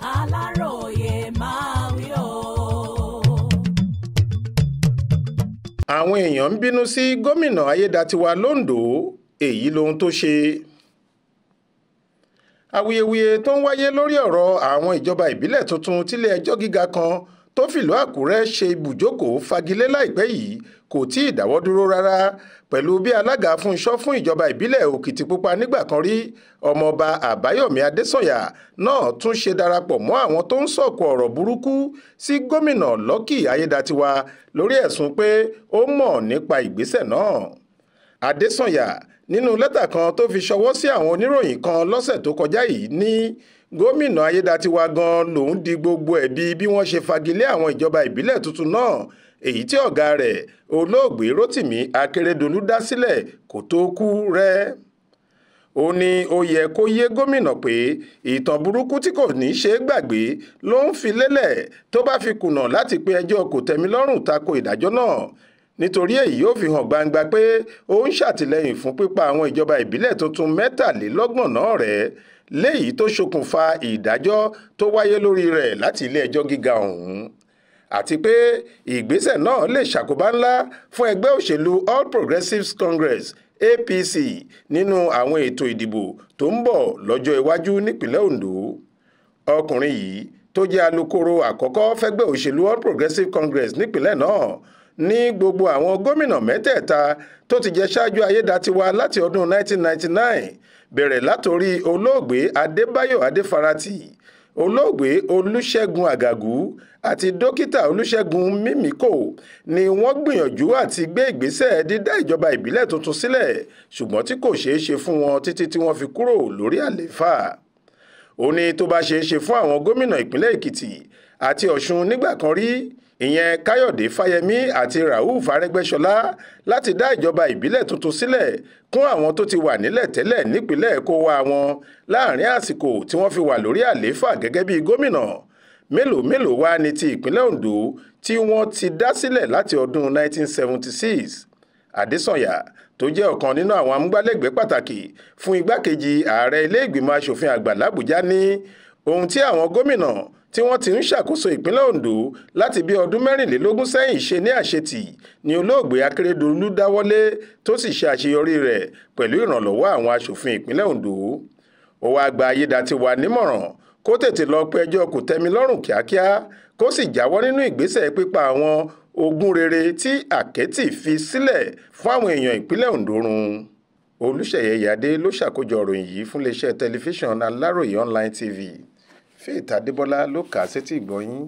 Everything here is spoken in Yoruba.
Aláròyé máa wí o. Àwọn èèyàn ń bínú sí gómìnà Ayédatiwa l'Ondo, èyí lohun tó ṣe. Awuyewuye tó ń wáyé lórí ọ̀rọ̀ àwọn ìjọba ìbílẹ̀ tuntun tílé ẹjọ́ gíga kan tó fìlú Àkúrẹ́ ṣe ibùjókòó fagilé láìpẹ́ yìí kò tí ì dáwọ́ dúró rárá, pẹ̀lú bí alága fúnṣọ́ fún ìjọba ìbílẹ̀ Òkìtìpupa nígbà kan rí ọmọọba Àbáyọ̀mí Adésànyà náà tún ṣe darapọ̀ mọ́ àwọn tó ń sọ̀kò ọ̀rọ̀ burúkú sí gómìnà Lucky Ayédatiwa lórí ẹ̀sùn pé ó mọ̀ nípa ìgbésẹ̀ náà. Adésànyà nínú lẹ́tà kan tó fi ṣọwọ́ sí àwọn oníròyìn kan lọ́sẹ̀ tó kọjá yìí ní gómìnà Ayédatiwa gan lòún di gbogbo ẹ̀bi bí wọ́n ṣe fagilé àwọn ìjọba ìbílẹ̀ tuntun náà, èyí tí ọ̀gá rẹ̀ olóògbé Rótìmí Akérédolú dá sílẹ̀ kó tó kú rẹ́. Ó ní ó yẹ kó yé gómìnà pé ìtàn burúkú tí kò ní ṣe é gbàgbé ló ń fi lélẹ̀ tó bá fi kùnà láti pe ẹjọ́ kòtẹ́milọ́rùn tako ìdájọ́ náà, nítorí èyí yóò fi hàn gbangba pé ó ń ṣàtìlẹ́yìn fún pípa àwọn ìjọba ìbílẹ̀ tuntun 23 náà rẹ́, léyìí tó ṣokùnfà ìdájọ́ tó wáyé lórí rẹ̀ láti ilé ẹjọ́ gíga ọ̀hún, àti pé ìgbésẹ̀ náà lè ṣàkóbá ńlá fún ẹgbẹ́ òṣèlú All Progressives Congress APC nínú àwọn ètò ìdìbò tó ń bọ̀ lọ́jọ́ iwájú nípínlẹ̀ Ondo. Ọkùnrin yìí tó jẹ́ alukoro àkọ́kọ́ fẹ́gbẹ́ òṣèlú All Progressives Congress nípínlẹ̀ náà ní gbogbo àwọn gómìnà mẹ́tẹ̀ẹ̀ta tó ti jẹ ṣáájú Ayédatiwa láti ọdún 1999 bẹ̀rẹ̀ látorí olóògbé Adébáyọ̀ Adéfarati, olóògbé Olúṣẹ́gun Àgàgú àti dókítà Olúṣẹ́gun Mímíkò ni wọ́n gbìyànjú àti gbé ìgbésẹ̀ dídá ìjọba ìbílẹ̀ tuntun sílẹ̀, ṣùgbọ́n tí kò ṣeé ṣe fún wọn títí tí wọ́n fi kúrò lórí àlééfà. Ó ní tó bá ṣeé ṣe fún àwọn gómìnà ìpínlẹ̀ Èkìtì àti Ọ̀ṣun nígbà kan rí, ìyẹn Káyọ̀dé Fáyẹmí àti Rauf Arẹ́gbẹ́ṣọlá, láti dá ìjọba ìbílẹ̀ tuntun sílẹ̀ kún àwọn tó ti wà nílẹ̀ tẹ́lẹ̀ nípínlẹ̀ kó wá wọn láàrin àsìkò tí wọ́n fi wà lórí àlééfà gẹ́gẹ́ bí gómìnà. Mélòó wá ní ti ìpínlẹ̀ Ondo tí wọ́n ti dá sílẹ̀ láti ọdún 1976. Adésànyà tó jẹ́ ọ̀kan nínú àwọn amúgbálẹ́gbẹ̀ẹ́ pàtàkì fún igbákejì ààrẹ ilé ìgbìmọ̀ asòfin àgbà l'Àbújá ní ohun tí àwọn gómìnà tí wọ́n ti ń ṣàkóso ìpínlẹ̀ Ondo láti bí ọdún 24 sẹ́yìn ṣe ní àṣetì ni olóògbé Akérédolú dáwọ́lé tó sì ṣe àṣeyọrí rẹ̀ pẹ̀lú ìrànlọ́wọ́ àwọn aṣòfin ìpínlẹ̀ Ondo. Ó wá gba Ayédatiwa nímọ̀ràn kó tètè lọ pe ẹjọ́ kòtẹ́milọ́rùn kíákíá, kó sì jáwọ́ nínú ìgbésẹ̀ pípa àwọn ogún rere tí àkẹ́tì fi sílẹ̀ fún àwọn èèyàn ìpínlẹ̀ Ondo run. Olúṣèyẹ Ìyádé ló ṣàkójọ ìròyìn yìí fún iléeṣẹ́ tẹlifíṣàn Aláròyé Online TV. Faith Adébọ́lá ló kà á sétí ìgbọ́ yín.